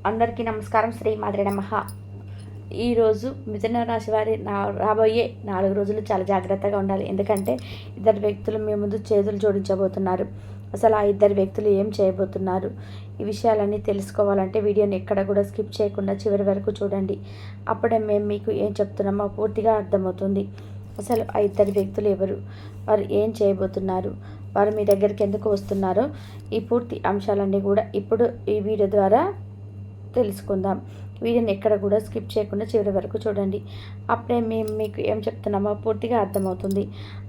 అందరికీ నమస్కారం. శ్రీ మాత్రే నమః. ఈరోజు మిథున రాశి వారి రాబోయే 4 రోజులు చాలా జాగ్రత్తగా ఉండాలి. ఎందుకంటే ఇద్దరు వ్యక్తులు మీ ముందు చేతులు జోడించబోతున్నారు. అసలు ఆ ఇద్దరు వ్యక్తులు ఏం చేయబోతున్నారు, ఈ విషయాలన్నీ తెలుసుకోవాలంటే వీడియోని ఎక్కడ కూడా స్కిప్ చేయకుండా చివరి వరకు చూడండి. అప్పుడే మేము మీకు ఏం చెప్తున్నామో పూర్తిగా అర్థమవుతుంది. అసలు ఆ ఇద్దరు వ్యక్తులు ఎవరు, వారు ఏం చేయబోతున్నారు, వారు మీ దగ్గరికి ఎందుకు వస్తున్నారో ఈ పూర్తి అంశాలన్నీ కూడా ఇప్పుడు ఈ వీడియో ద్వారా తెలుసుకుందాం. వీడియోని ఎక్కడ కూడా స్కిప్ చేయకుండా చివరి వరకు చూడండి. అప్పుడే మేము మీకు ఏం చెప్తున్నామో పూర్తిగా అర్థమవుతుంది.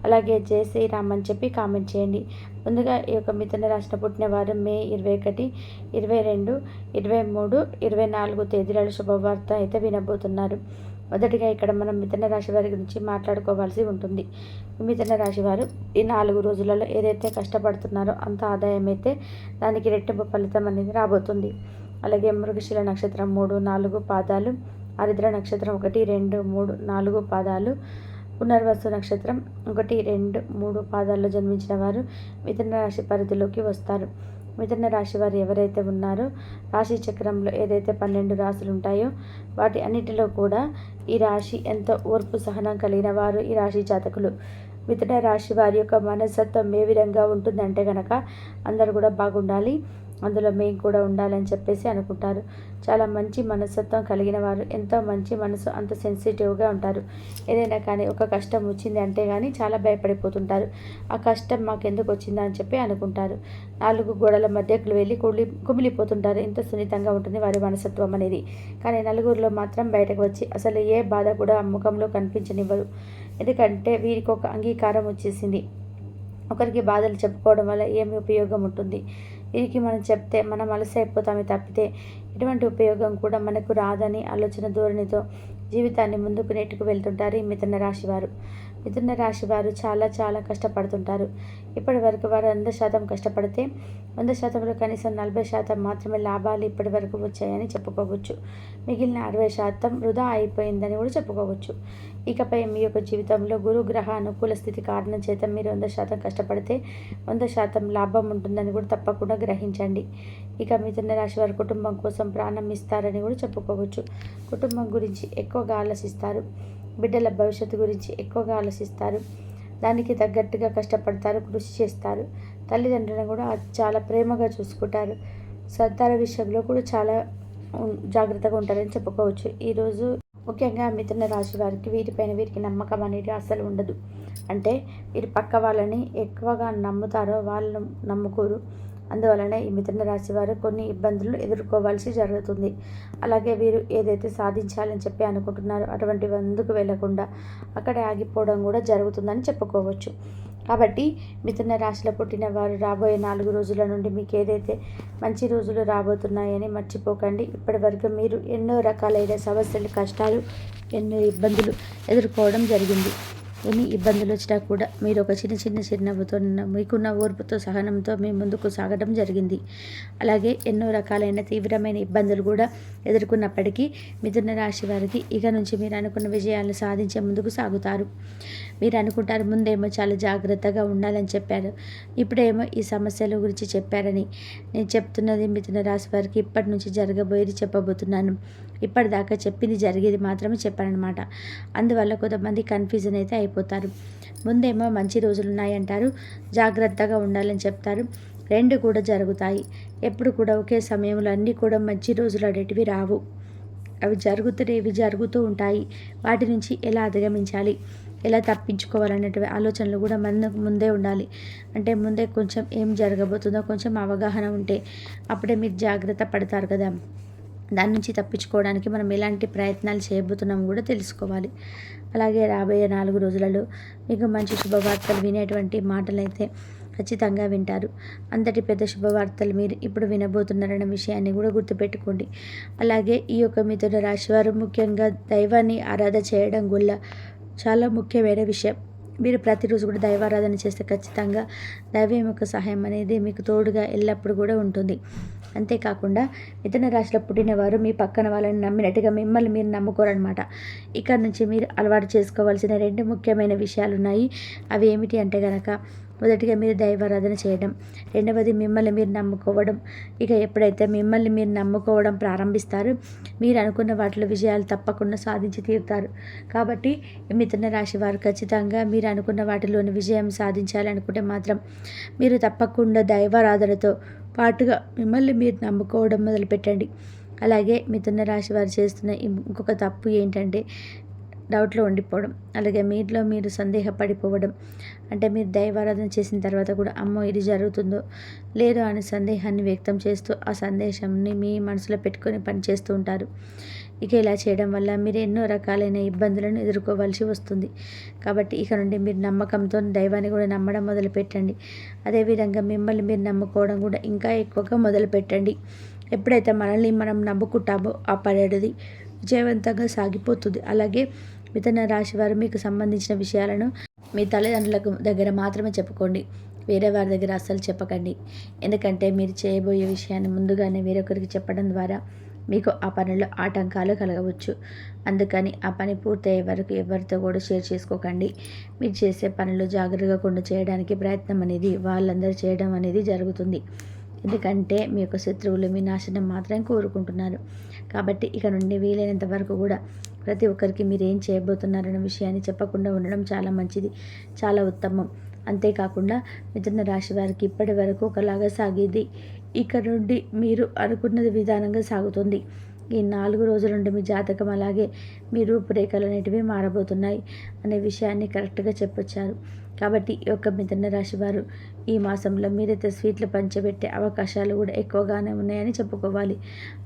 అలాగే జై శ్రీరామ్ అని చెప్పి కామెంట్ చేయండి. ముందుగా ఈ యొక్క మిథున రాశిలో పుట్టిన వారు మే 21, 22, 23, 24 తేదీల శుభవార్త అయితే వినబోతున్నారు. మొదటిగా ఇక్కడ మనం మిథున రాశి వారి గురించి మాట్లాడుకోవాల్సి ఉంటుంది. మిథున రాశి వారు ఈ 4 రోజులలో ఏదైతే కష్టపడుతున్నారో అంత ఆదాయం అయితే దానికి రెట్టింపు ఫలితం అనేది రాబోతుంది. అలాగే మృగశిల నక్షత్రం 3, 4 పాదాలు, ఆరుద్ర నక్షత్రం 1, 2, 3, 4 పాదాలు, పునర్వసు నక్షత్రం 1, 2, 3 పాదాల్లో జన్మించిన వారు మిథున రాశి పరిధిలోకి వస్తారు. మిథున రాశి వారు ఎవరైతే ఉన్నారో రాశి చక్రంలో ఏదైతే 12 రాశులు ఉంటాయో వాటి అన్నిటిలో కూడా ఈ రాశి ఎంతో ఓర్పు సహనం కలిగిన వారు ఈ రాశి జాతకులు. మిథున రాశి వారి యొక్క మనస్తత్వం ఏ విధంగా ఉంటుందంటే కనుక అందరూ కూడా బాగుండాలి, అందులో మేము కూడా ఉండాలని చెప్పేసి అనుకుంటారు. చాలా మంచి మనస్తత్వం కలిగిన వారు, ఎంతో మంచి మనసు, అంత సెన్సిటివ్గా ఉంటారు. ఏదైనా కానీ ఒక కష్టం వచ్చింది అంటే కానీ చాలా భయపడిపోతుంటారు. ఆ కష్టం మాకు ఎందుకు వచ్చిందా అని చెప్పి అనుకుంటారు. 4 గోడల మధ్యకు వెళ్ళి కుమిలిపోతుంటారు. ఇంత సున్నితంగా ఉంటుంది వారి మనస్తత్వం అనేది. కానీ నలుగురిలో మాత్రం బయటకు వచ్చి అసలు ఏ బాధ కూడా ముఖంలో కనిపించనివ్వరు. ఎందుకంటే వీరికి ఒక అంగీకారం వచ్చేసింది. ఒకరికి బాధలు చెప్పుకోవడం వల్ల ఏమి ఉపయోగం ఉంటుంది? వీరికి మనం చెప్తే మనం అలసైపోతామే తప్పితే ఎటువంటి ఉపయోగం కూడా మనకు రాదని ఆలోచన ధోరణితో జీవితాన్ని ముందుకు నెట్టుకు వెళ్తుంటారు ఈ మిథున రాశి వారు. మిథున రాశి వారు చాలా చాలా కష్టపడుతుంటారు. ఇప్పటి వరకు వారు 100% కష్టపడితే 100%లో కనీసం 40% మాత్రమే లాభాలు ఇప్పటి వరకు వచ్చాయని చెప్పుకోవచ్చు. మిగిలిన 60% వృధా అయిపోయిందని కూడా చెప్పుకోవచ్చు. ఇకపై మీ యొక్క జీవితంలో గురుగ్రహ అనుకూల స్థితి కారణం చేత మీరు 100% కష్టపడితే 100% లాభం ఉంటుందని కూడా తప్పకుండా గ్రహించండి. ఇక మిథున రాశి వారి కుటుంబం కోసం ప్రాణం ఇస్తారని కూడా చెప్పుకోవచ్చు. కుటుంబం గురించి ఎక్కువగా ఆలోచిస్తారు. బిడ్డల భవిష్యత్తు గురించి ఎక్కువగా ఆలోచిస్తారు. దానికి తగ్గట్టుగా కష్టపడతారు, కృషి చేస్తారు. తల్లిదండ్రులను కూడా చాలా ప్రేమగా చూసుకుంటారు. సంతాన విషయంలో కూడా చాలా జాగ్రత్తగా ఉంటారని చెప్పుకోవచ్చు. ఈరోజు ముఖ్యంగా మిథున రాశి వారికి వీరికి నమ్మకం అనేది అస్సలు ఉండదు. అంటే వీరు పక్క వాళ్ళని ఎక్కువగా నమ్ముతారో వాళ్ళను నమ్ముకోరు. అందువలన ఈ మిథున రాశి వారు కొన్ని ఇబ్బందులు ఎదుర్కోవాల్సి జరుగుతుంది. అలాగే వీరు ఏదైతే సాధించాలని చెప్పి అనుకుంటున్నారో అటువంటి ముందుకు వెళ్లకుండా అక్కడే ఆగిపోవడం కూడా జరుగుతుందని చెప్పుకోవచ్చు. కాబట్టి మిథున రాశిలో పుట్టిన వారు రాబోయే 4 రోజుల నుండి మీకు ఏదైతే మంచి రోజులు రాబోతున్నాయని మర్చిపోకండి. ఇప్పటి వరకు మీరు ఎన్నో రకాలైన సమస్యలు, కష్టాలు, ఎన్నో ఇబ్బందులు ఎదుర్కోవడం జరిగింది. ఎన్ని ఇబ్బందులు వచ్చినా కూడా మీరు ఒక చిన్న చిరునవ్వుతో మీకున్న ఓర్పుతో సహనంతో మీ ముందుకు సాగడం జరిగింది. అలాగే ఎన్నో రకాలైన తీవ్రమైన ఇబ్బందులు కూడా ఎదుర్కొన్నప్పటికీ మిథున రాశి వారికి ఇక నుంచి మీరు అనుకున్న విజయాలను సాధించే ముందుకు సాగుతారు. మీరు అనుకుంటారు ముందేమో చాలా జాగ్రత్తగా ఉండాలని చెప్పారు, ఇప్పుడేమో ఈ సమస్యల గురించి చెప్పారని. నేను చెప్తున్నది మిథున రాశి వారికి ఇప్పటి నుంచి జరగబోయేది చెప్పబోతున్నాను. ఇప్పటిదాకా చెప్పింది జరిగేది మాత్రమే చెప్పానమాట. అందువల్ల కొంతమంది కన్ఫ్యూజన్ అయితే అయిపోతారు. ముందేమో మంచి రోజులు ఉన్నాయంటారు, జాగ్రత్తగా ఉండాలని చెప్తారు. 2 కూడా జరుగుతాయి. ఎప్పుడు కూడా ఒకే సమయంలో అన్నీ కూడా మంచి రోజులు అనేటివి రావు. అవి జరుగుతూ ఉంటాయి. వాటి నుంచి ఎలా అధిగమించాలి, ఎలా తప్పించుకోవాలనేటువంటి ఆలోచనలు కూడా మనకు ముందే ఉండాలి. అంటే ముందే కొంచెం ఏం జరగబోతుందో కొంచెం అవగాహన ఉంటే అప్పుడే మీరు జాగ్రత్త పడతారు కదా. దాని నుంచి తప్పించుకోవడానికి మనం ఎలాంటి ప్రయత్నాలు చేయబోతున్నాం కూడా తెలుసుకోవాలి. అలాగే రాబోయే 4 రోజులలో మీకు మంచి శుభవార్తలు వినేటువంటి మాటలు అయితే ఖచ్చితంగా వింటారు. అంతటి పెద్ద శుభవార్తలు మీరు ఇప్పుడు వినబోతున్నారన్న విషయాన్ని కూడా గుర్తుపెట్టుకోండి. అలాగే ఈ యొక్క మిథున రాశి వారు ముఖ్యంగా దైవాన్ని ఆరాధన చేయడం వల్ల చాలా ముఖ్యమైన విషయం. మీరు ప్రతిరోజు కూడా దైవారాధన చేస్తే ఖచ్చితంగా దైవం యొక్క సహాయం అనేది మీకు తోడుగా ఎల్లప్పుడూ కూడా ఉంటుంది. అంతేకాకుండా మిథున రాశిలో పుట్టిన వారు మీ పక్కన వాళ్ళని నమ్మినట్టుగా మిమ్మల్ని మీరు నమ్ముకోరనమాట. ఇక్కడ నుంచి మీరు అలవాటు చేసుకోవాల్సిన 2 ముఖ్యమైన విషయాలు ఉన్నాయి. అవి ఏమిటి అంటే కనుక మొదటిగా మీరు దైవారాధన చేయడం, రెండవది మిమ్మల్ని మీరు నమ్ముకోవడం. ఇక ఎప్పుడైతే మిమ్మల్ని మీరు నమ్ముకోవడం ప్రారంభిస్తారో మీరు అనుకున్న వాటిలో విజయాలు తప్పకుండా సాధించి తీరుతారు. కాబట్టి మిథున రాశి వారు ఖచ్చితంగా మీరు అనుకున్న వాటిలోని విజయం సాధించాలనుకుంటే మాత్రం మీరు తప్పకుండా దైవారాధనతో పాటుగా మిమ్మల్ని మీరు నమ్ముకోవడం మొదలుపెట్టండి. అలాగే మిథున రాశి వారు చేస్తున్న ఇంకొక తప్పు ఏంటంటే డౌట్లో ఉండిపోవడం, అలాగే మీలో మీరు సందేహపడిపోవడం. అంటే మీరు దైవారాధన చేసిన తర్వాత కూడా అమ్మో ఇది జరుగుతుందో లేదో అనే సందేహాన్ని వ్యక్తం చేస్తూ ఆ సందేశాన్ని మీ మనసులో పెట్టుకొని పనిచేస్తూ ఉంటారు. ఇక ఇలా చేయడం వల్ల మీరు ఎన్నో రకాలైన ఇబ్బందులను ఎదుర్కోవాల్సి వస్తుంది. కాబట్టి ఇక నుండి మీరు నమ్మకంతో దైవాన్ని కూడా నమ్మడం మొదలుపెట్టండి. అదేవిధంగా మిమ్మల్ని మీరు నమ్ముకోవడం కూడా ఇంకా ఎక్కువగా మొదలుపెట్టండి. ఎప్పుడైతే మనల్ని మనం నమ్ముకుంటామో ఆ పనేది విజయవంతంగా సాగిపోతుంది. అలాగే మిథున రాశి వారు మీకు సంబంధించిన విషయాలను మీ తల్లిదండ్రులకు దగ్గర మాత్రమే చెప్పుకోండి. వేరే వారి దగ్గర అస్సలు చెప్పకండి. ఎందుకంటే మీరు చేయబోయే విషయాన్ని ముందుగానే వేరొకరికి చెప్పడం ద్వారా మీకు ఆ పనిలో ఆటంకాలు కలగవచ్చు. అందుకని ఆ పని పూర్తయ్యే వరకు ఎవరితో కూడా షేర్ చేసుకోకండి. మీరు చేసే పనులు జాగ్రత్తగా కొండ చేయడానికి ప్రయత్నం అనేది వాళ్ళందరూ చేయడం అనేది జరుగుతుంది. ఎందుకంటే మీ యొక్క శత్రువులు మీ నాశనం మాత్రం కోరుకుంటున్నారు. కాబట్టి ఇక నుండి వీలైనంత వరకు కూడా ప్రతి ఒక్కరికి మీరు ఏం చేయబోతున్నారన్న విషయాన్ని చెప్పకుండా ఉండడం చాలా మంచిది, చాలా ఉత్తమం. అంతేకాకుండా మిథున రాశి వారికి ఇప్పటి వరకు ఒకలాగా సాగేది ఇక నుండి మీరు అనుకున్నది విధానంగా సాగుతుంది. ఈ 4 రోజుల నుండి మీ జాతకం అలాగే మీ రూపురేఖలు అనేటివి మారబోతున్నాయి అనే విషయాన్ని కరెక్ట్గా చెప్పొచ్చారు. కాబట్టి ఈ యొక్క మిథున రాశి వారు ఈ మాసంలో మీరైతే స్వీట్లు పంచబెట్టే అవకాశాలు కూడా ఎక్కువగానే ఉన్నాయని చెప్పుకోవాలి.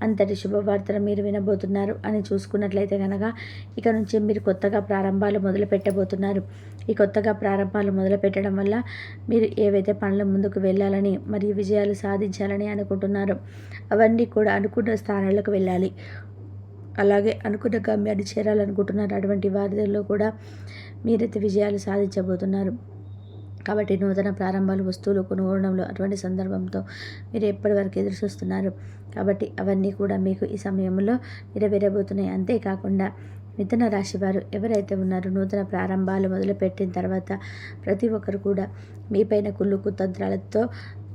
అంతటి శుభవార్తలు మీరు వినబోతున్నారు అని చూసుకున్నట్లయితే కనుక ఇక నుంచి మీరు కొత్తగా ప్రారంభాలు మొదలు పెట్టబోతున్నారు. ఈ కొత్తగా ప్రారంభాలు మొదలు పెట్టడం వల్ల మీరు ఏవైతే పనుల ముందుకు వెళ్ళాలని మరియు విజయాలు సాధించాలని అనుకుంటున్నారో అవన్నీ కూడా అనుకున్న స్థానాలకు వెళ్ళాలి. అలాగే అనుకున్న గమ్యాన్ని చేరాలనుకుంటున్నారు. అటువంటి వారిలో కూడా మీరైతే విజయాలు సాధించబోతున్నారు. కాబట్టి నూతన ప్రారంభాలు వస్తువులు కొనుగోవడంలో అటువంటి సందర్భంతో మీరు ఎప్పటివరకు ఎదురు చూస్తున్నారు. కాబట్టి అవన్నీ కూడా మీకు ఈ సమయంలో నెరవేరబోతున్నాయి. అంతేకాకుండా మిథున రాశి వారు ఎవరైతే ఉన్నారో నూతన ప్రారంభాలు మొదలుపెట్టిన తర్వాత ప్రతి ఒక్కరు కూడా మీపైన కుళ్ళు కుతంత్రాలతో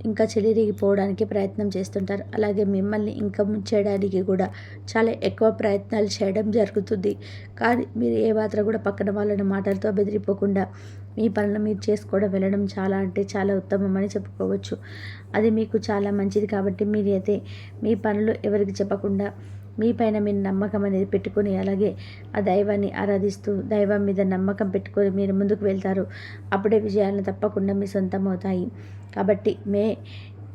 ఇంకా చెలిరిగిపోవడానికి ప్రయత్నం చేస్తుంటారు. అలాగే మిమ్మల్ని ఇంకా ముంచేయడానికి కూడా చాలా ఎక్కువ ప్రయత్నాలు చేయడం జరుగుతుంది. కానీ మీరు ఏ మాత్రం కూడా పక్కన వాళ్ళని మాటలతో బెదిరిపోకుండా మీ పనులు మీరు చేసుకోవడం వెళ్ళడం చాలా అంటే చాలా ఉత్తమం అని చెప్పుకోవచ్చు. అది మీకు చాలా మంచిది. కాబట్టి మీరైతే మీ పనులు ఎవరికి చెప్పకుండా మీ పైన మీరు నమ్మకం అనేది పెట్టుకొని అలాగే ఆ దైవాన్ని ఆరాధిస్తూ దైవం మీద నమ్మకం పెట్టుకొని మీరు ముందుకు వెళ్తారు. అప్పుడే విజయాలను తప్పకుండా మీ సొంతం అవుతాయి. కాబట్టి మే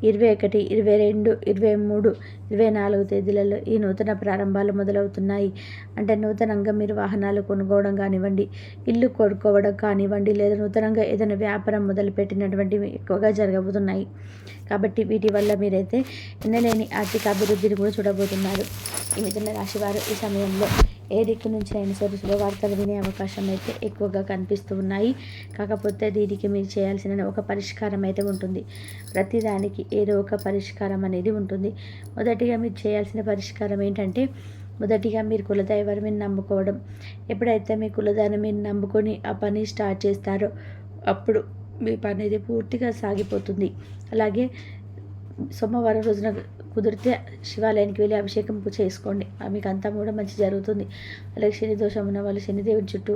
21, 22, 23, 24 తేదీలలో ఈ నూతన ప్రారంభాలు మొదలవుతున్నాయి. అంటే నూతనంగా మీరు వాహనాలు కొనుక్కోవడం కానివ్వండి, ఇల్లు కొనుక్కోవడం కానివ్వండి, లేదా నూతనంగా ఏదైనా వ్యాపారం మొదలుపెట్టినటువంటివి ఎక్కువగా జరగబోతున్నాయి. కాబట్టి వీటి వల్ల మీరైతే ఎన్నలేని ఆర్థిక అభివృద్ధిని కూడా చూడబోతున్నారు. ఈ మిథున రాశి వారు ఈ సమయంలో ఏ దిక్కు నుంచి అయినా సరే శుభవార్తలు వినే అవకాశం అయితే ఎక్కువగా కనిపిస్తూ ఉన్నాయి. కాకపోతే దీనికి మీరు చేయాల్సిన ఒక పరిష్కారం అయితే ఉంటుంది. ప్రతిదానికి ఏదో ఒక పరిష్కారం అనేది ఉంటుంది. మొదటిగా మీరు చేయాల్సిన పరిష్కారం ఏంటంటే మొదటిగా మీరు కులదైవాన్ని మీరు నమ్ముకోవడం. ఎప్పుడైతే మీ కులదైవాన్ని మీరు నమ్ముకొని ఆ పని స్టార్ట్ చేస్తారో అప్పుడు మీ పని అనేది పూర్తిగా సాగిపోతుంది. అలాగే సోమవారం రోజున కుదిరితే శివాలయానికి వెళ్ళి అభిషేకం చేసుకోండి. మీకు అంతా కూడా మంచి జరుగుతుంది. అలాగే శని దోషం ఉన్న వాళ్ళు శనిదేవుడి చుట్టూ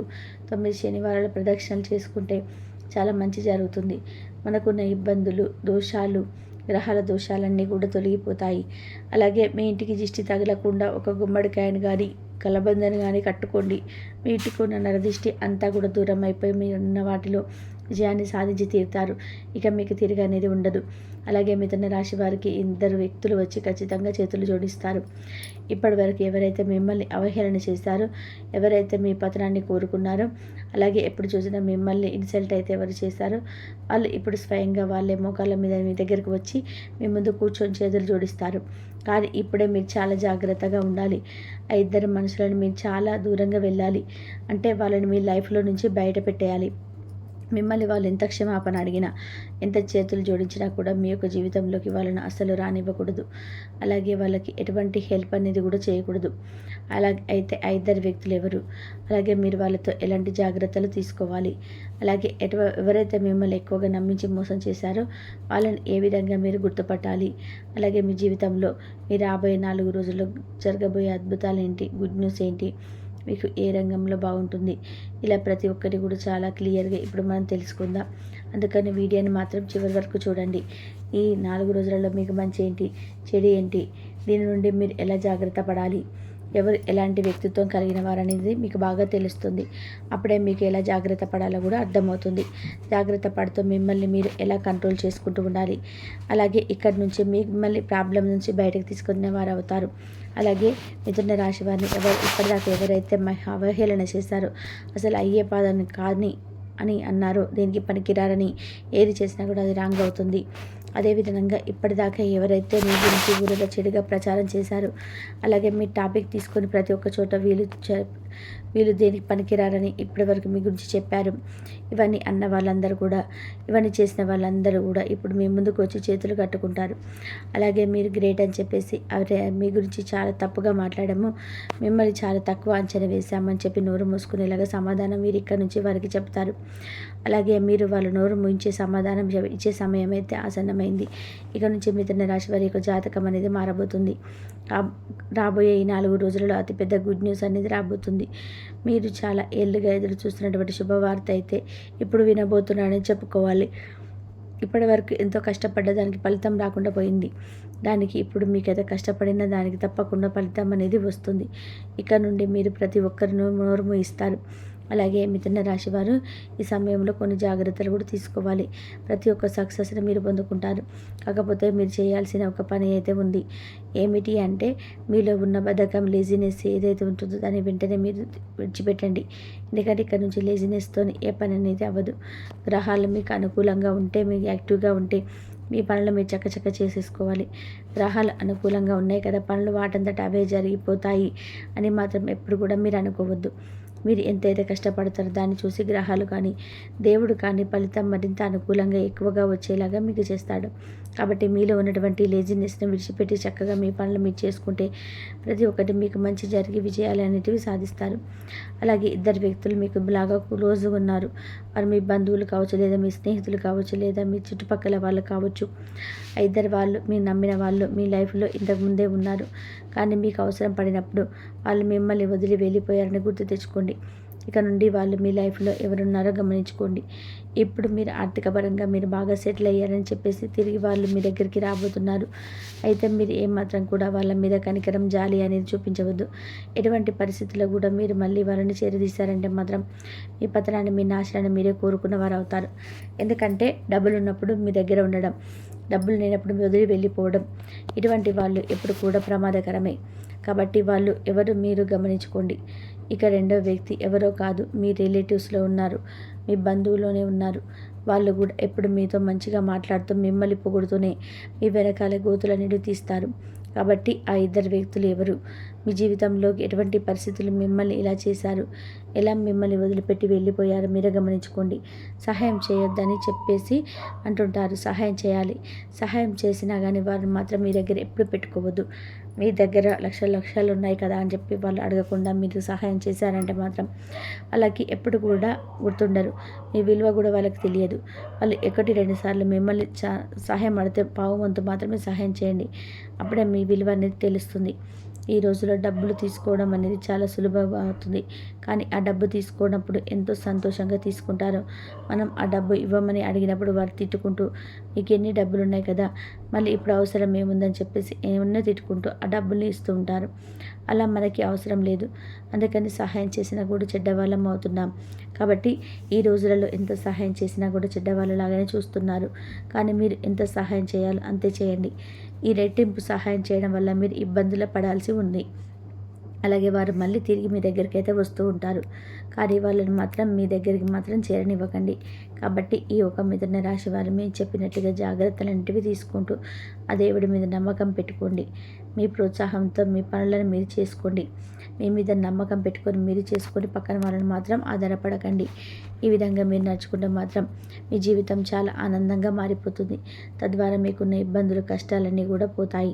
9 శనివారాల ప్రదక్షిణలు చేసుకుంటే చాలా మంచి జరుగుతుంది. మనకున్న ఇబ్బందులు, దోషాలు, గ్రహాల దోషాలన్నీ కూడా తొలగిపోతాయి. అలాగే మీ ఇంటికి దిష్టి తగలకుండా ఒక గుమ్మడికాయను కానీ కలబందని కానీ కట్టుకోండి. మీ ఇంటికి ఉన్న నరదిష్టి అంతా కూడా దూరం అయిపోయి మీరున్న వాటిలో విజయాన్ని సాధించి తీరుతారు. ఇక మీకు తిరిగి అనేది ఉండదు. అలాగే మిథున రాశి వారికి 2 వ్యక్తులు వచ్చి ఖచ్చితంగా చేతులు జోడిస్తారు. ఇప్పటి వరకు ఎవరైతే మిమ్మల్ని అవహేళన చేస్తారో, ఎవరైతే మీ పతనాన్ని కోరుకున్నారో, అలాగే ఎప్పుడు చూసినా మిమ్మల్ని ఇన్సల్ట్ అయితే ఎవరు చేస్తారో వాళ్ళు ఇప్పుడు స్వయంగా వాళ్ళే మోకాళ్ళ మీద మీ దగ్గరకు వచ్చి మీ ముందు కూర్చొని చేతులు జోడిస్తారు. కానీ ఇప్పుడే మీరు చాలా జాగ్రత్తగా ఉండాలి. ఆ 2 మనుషులను మీరు చాలా దూరంగా వెళ్ళాలి. అంటే వాళ్ళని మీ లైఫ్లో నుంచి బయట పెట్టేయాలి. మిమ్మల్ని వాళ్ళు ఎంత క్షమాపణ అడిగినా, ఎంత చేతులు జోడించినా కూడా మీ యొక్క జీవితంలోకి వాళ్ళను అస్సలు రానివ్వకూడదు. అలాగే వాళ్ళకి ఎటువంటి హెల్ప్ అనేది కూడా చేయకూడదు. అయితే ఆ ఇద్దరు వ్యక్తులు ఎవరు? అలాగే మీరు వాళ్ళతో ఎలాంటి జాగ్రత్తలు తీసుకోవాలి? అలాగే ఎవరైతే మిమ్మల్ని ఎక్కువగా నమ్మించి మోసం చేశారో వాళ్ళని ఏ విధంగా మీరు గుర్తుపట్టాలి? అలాగే మీ జీవితంలో మీ రాబోయే 4 రోజుల్లో జరగబోయే అద్భుతాలు ఏంటి? గుడ్ న్యూస్ ఏంటి? మీకు ఏ రంగంలో బాగుంటుంది? ఇలా ప్రతి ఒక్కటి కూడా చాలా క్లియర్గా ఇప్పుడు మనం తెలుసుకుందాం. అందుకని వీడియోని మాత్రం చివరి వరకు చూడండి. ఈ 4 రోజులలో మీకు మంచి ఏంటి, చెడు ఏంటి, దీని నుండి మీరు ఎలా జాగ్రత్త పడాలి, ఎవరు ఎలాంటి వ్యక్తిత్వం కలిగిన వారనేది మీకు బాగా తెలుస్తుంది. అప్పుడే మీకు ఎలా జాగ్రత్త పడాలో కూడా అర్థమవుతుంది. జాగ్రత్త పడుతూ మిమ్మల్ని మీరు ఎలా కంట్రోల్ చేసుకుంటూ ఉండాలి. అలాగే ఇక్కడి నుంచి మిమ్మల్ని ప్రాబ్లం నుంచి బయటకు తీసుకునే వారు అవుతారు. అలాగే మిథున రాశి వారిని ఇప్పటిదాకా ఎవరైతే అవహేళన చేశారో, అసలు అయ్యే పాదని కాని అని అన్నారో, దేనికి పనికిరారని ఏది చేసినా కూడా అది రాంగ్ అవుతుంది. అదేవిధంగా ఇప్పటిదాకా ఎవరైతే మీ గురించి ఊరిలో చెడుగా ప్రచారం చేశారో, అలాగే మీ టాపిక్ తీసుకొని ప్రతి ఒక్క చోట వీళ్ళు దేనికి పనికిరారని ఇప్పటివరకు మీ గురించి చెప్పారు. ఇవన్నీ అన్న వాళ్ళందరూ కూడా, ఇవన్నీ చేసిన వాళ్ళందరూ కూడా ఇప్పుడు మీ ముందుకు వచ్చి చేతులు కట్టుకుంటారు. అలాగే మీరు గ్రేట్ అని చెప్పేసి మీ గురించి చాలా తప్పుగా మాట్లాడము, మిమ్మల్ని చాలా తక్కువ అంచనా వేశామని చెప్పి నోరు మూసుకునేలాగా సమాధానం మీరు ఇక్కడ నుంచి వారికి చెప్తారు. అలాగే మీరు వాళ్ళ నోరు ముయించే సమాధానం ఇచ్చే సమయం అయితే ఆసన్నమైంది. ఇక నుంచి మిథున రాశి వారి యొక్క జాతకం అనేది మారబోతుంది. రాబోయే ఈ 4 రోజులలో అతిపెద్ద గుడ్ న్యూస్ అనేది రాబోతుంది. మీరు చాలా ఏళ్ళుగా ఎదురు చూస్తున్నటువంటి శుభవార్త అయితే ఇప్పుడు వినబోతున్నానని చెప్పుకోవాలి. ఇప్పటి వరకు ఎంతో కష్టపడ్డ దానికి ఫలితం రాకుండా పోయింది. దానికి ఇప్పుడు మీకైతే కష్టపడిన దానికి తప్పకుండా ఫలితం అనేది వస్తుంది. ఇక నుండి మీరు ప్రతి ఒక్కరిని నోరు మూయిస్తారు. అలాగే మిథున రాశి వారు ఈ సమయంలో కొన్ని జాగ్రత్తలు కూడా తీసుకోవాలి. ప్రతి ఒక్క సక్సెస్ని మీరు పొందుకుంటారు. కాకపోతే మీరు చేయాల్సిన ఒక పని అయితే ఉంది. ఏమిటి అంటే, మీలో ఉన్న బద్ధకం, లేజినెస్ ఏదైతే ఉంటుందో దాన్ని వెంటనే మీరు విడిచిపెట్టండి. ఎందుకంటే ఇక్కడ నుంచి లేజినెస్తో ఏ పని అనేది అవ్వదు. గ్రహాలు మీకు అనుకూలంగా ఉంటే, మీకు యాక్టివ్గా ఉంటే మీ పనులు మీరు చక్కచక్క చేసేసుకోవాలి. గ్రహాలు అనుకూలంగా ఉన్నాయి కదా, పనులు వాటంతట అవే జరిగిపోతాయి అని మాత్రం ఎప్పుడు కూడా మీరు అనుకోవద్దు. మీరు ఎంతైతే కష్టపడతారో దాన్ని చూసి గ్రహాలు కానీ, దేవుడు కానీ ఫలితం మరింత అనుకూలంగా ఎక్కువగా వచ్చేలాగా మీకు చేస్తాడు. కాబట్టి మీలో ఉన్నటువంటి లేజినెస్ని విడిచిపెట్టి చక్కగా మీ పనులు మీరు చేసుకుంటే ప్రతి ఒక్కటి మీకు మంచి జరిగి విజయాలు అనేటివి సాధిస్తారు. అలాగే ఇద్దరు వ్యక్తులు మీకు బాగా క్లోజ్గా ఉన్నారు. వారు మీ బంధువులు కావచ్చు, లేదా మీ స్నేహితులు కావచ్చు, లేదా మీ చుట్టుపక్కల వాళ్ళు కావచ్చు. ఆ ఇద్దరు వాళ్ళు మీరు నమ్మిన వాళ్ళు మీ లైఫ్లో ఇంతకుముందే ఉన్నారు. కానీ మీకు అవసరం పడినప్పుడు వాళ్ళు మిమ్మల్ని వదిలి వెళ్ళిపోయారని గుర్తు తెచ్చుకోండి. ఇక నుండి వాళ్ళు మీ లైఫ్లో ఎవరున్నారో గమనించుకోండి. ఇప్పుడు మీరు ఆర్థిక పరంగా మీరు బాగా సెటిల్ అయ్యారని చెప్పేసి తిరిగి వాళ్ళు మీ దగ్గరికి రాబోతున్నారు. అయితే మీరు ఏమాత్రం కూడా వాళ్ళ మీద కనికరం, జాలి అనేది చూపించవద్దు. ఎటువంటి పరిస్థితుల్లో కూడా మీరు మళ్ళీ వాళ్ళని చేరదీశారంటే మాత్రం మీ పతనాన్ని, మీ నాశనాన్ని మీరే కోరుకున్న వారు అవుతారు. ఎందుకంటే డబ్బులు ఉన్నప్పుడు మీ దగ్గర ఉండడం, డబ్బులు లేనప్పుడు వదిలి వెళ్ళిపోవడం, ఇటువంటి వాళ్ళు ఎప్పుడు కూడా ప్రమాదకరమే. కాబట్టి వాళ్ళు ఎవరు మీరు గమనించుకోండి. ఇక రెండో వ్యక్తి ఎవరో కాదు, మీ రిలేటివ్స్లో ఉన్నారు, మీ బంధువులోనే ఉన్నారు. వాళ్ళు కూడా ఎప్పుడు మీతో మంచిగా మాట్లాడుతూ మిమ్మల్ని పొగుడుతూనే మీ వెనకాల గోతులన్నిటి తీస్తారు. కాబట్టి ఆ ఇద్దరు వ్యక్తులు ఎవరు, మీ జీవితంలోకి ఎటువంటి పరిస్థితులు మిమ్మల్ని ఇలా చేశారు, ఎలా మిమ్మల్ని వదిలిపెట్టి వెళ్ళిపోయారు మీరే గమనించుకోండి. సహాయం చేయొద్దని చెప్పేసి అంటుంటారు, సహాయం చేయాలి. సహాయం చేసినా కానీ వారిని మాత్రం మీ దగ్గర ఎప్పుడు పెట్టుకోవద్దు. మీ దగ్గర లక్షలు ఉన్నాయి కదా అని చెప్పి వాళ్ళు అడగకుండా మీరు సహాయం చేశారంటే మాత్రం వాళ్ళకి ఎప్పుడు కూడా గుర్తుండరు. మీ విలువ కూడా వాళ్ళకి తెలియదు. వాళ్ళు 1-2 సార్లు మిమ్మల్ని సహాయం అడితే పావు వంతు మాత్రమే సహాయం చేయండి. అప్పుడే మీ విలువ అనేది తెలుస్తుంది. ఈ రోజులో డబ్బులు తీసుకోవడం అనేది చాలా సులభంగా అవుతుంది. కానీ ఆ డబ్బు తీసుకున్నప్పుడు ఎంతో సంతోషంగా తీసుకుంటారో, మనం ఆ డబ్బు ఇవ్వమని అడిగినప్పుడు వారు తిట్టుకుంటూ, మీకు ఎన్ని డబ్బులు ఉన్నాయి కదా, మళ్ళీ ఇప్పుడు అవసరం ఏముందని చెప్పేసి ఏమన్నా తిట్టుకుంటూ ఆ డబ్బుల్ని ఇస్తూ ఉంటారు. అలా మనకి అవసరం లేదు. అందుకని సహాయం చేసినా కూడా చెడ్డవాళ్ళం అవుతున్నాం. కాబట్టి ఈ రోజులలో ఎంత సహాయం చేసినా కూడా చెడ్డవాళ్ళలాగానే చూస్తున్నారు. కానీ మీరు ఎంత సహాయం చేయాలో అంతే చేయండి. ఈ రెట్టింపు సహాయం చేయడం వల్ల మీరు ఇబ్బందులు పడాల్సి ఉంది. అలాగే వారు మళ్ళీ తిరిగి మీ దగ్గరికి అయితే వస్తూ ఉంటారు. కానీ వాళ్ళని మాత్రం మీ దగ్గరికి మాత్రం చేరనివ్వకండి. కాబట్టి ఈ ఒక మిథున రాశి వారు మేము చెప్పినట్టుగా జాగ్రత్తలంటివి తీసుకుంటూ ఆ దేవుడి మీద నమ్మకం పెట్టుకోండి. మీ ప్రోత్సాహంతో మీ పనులను మీరు చేసుకోండి. మీ మీద నమ్మకం పెట్టుకొని మీరు చేసుకొని పక్కన వాళ్ళని మాత్రం ఆధారపడకండి. ఈ విధంగా మీరు నడుచుకుంటే మాత్రం మీ జీవితం చాలా ఆనందంగా మారిపోతుంది. తద్వారా మీకున్న ఇబ్బందులు కష్టాలన్నీ కూడా పోతాయి.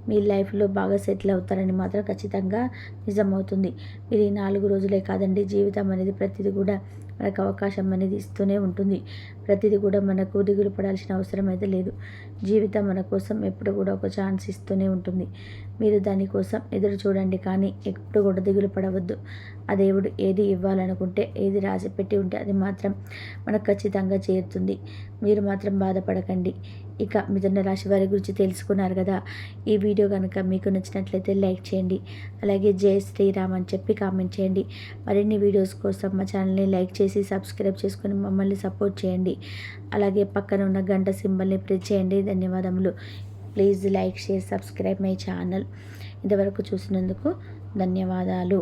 మీ లైఫ్లో బాగా సెటిల్ అవుతారని మాత్రం ఖచ్చితంగా నిజమవుతుంది. మీరు ఈ 4 రోజులే కాదండి, జీవితం అనేది ప్రతిదీ కూడా మనకు అవకాశం అనేది ఇస్తూనే ఉంటుంది. ప్రతిదీ కూడా మనకు దిగులు పడాల్సిన అవసరం అయితే లేదు. జీవితం మన కోసం ఎప్పుడు కూడా ఒక ఛాన్స్ ఇస్తూనే ఉంటుంది. మీరు దానికోసం ఎదురు చూడండి, కానీ ఎప్పుడు కూడా దిగులు పడవద్దు. ఆ దేవుడు ఏది ఇవ్వాలనుకుంటే, ఏది రాసి పెట్టి ఉంటే అది మాత్రం మనకు ఖచ్చితంగా చేరుతుంది. మీరు మాత్రం బాధపడకండి. ఇక మిథున రాశి వారి గురించి తెలుసుకున్నారు కదా. ఈ వీడియో కనుక మీకు నచ్చినట్లయితే లైక్ చేయండి. అలాగే జై శ్రీరామ్ అని చెప్పి కామెంట్ చేయండి. మరిన్ని వీడియోస్ కోసం మా ఛానల్ని లైక్ చేసి సబ్స్క్రైబ్ చేసుకొని మమ్మల్ని సపోర్ట్ చేయండి. అలాగే పక్కన ఉన్న గంట సింబల్ని ప్రెస్ చేయండి. ధన్యవాదములు. Please like, share, subscribe my channel. ఇంతవరకు చూసినందుకు ధన్యవాదాలు.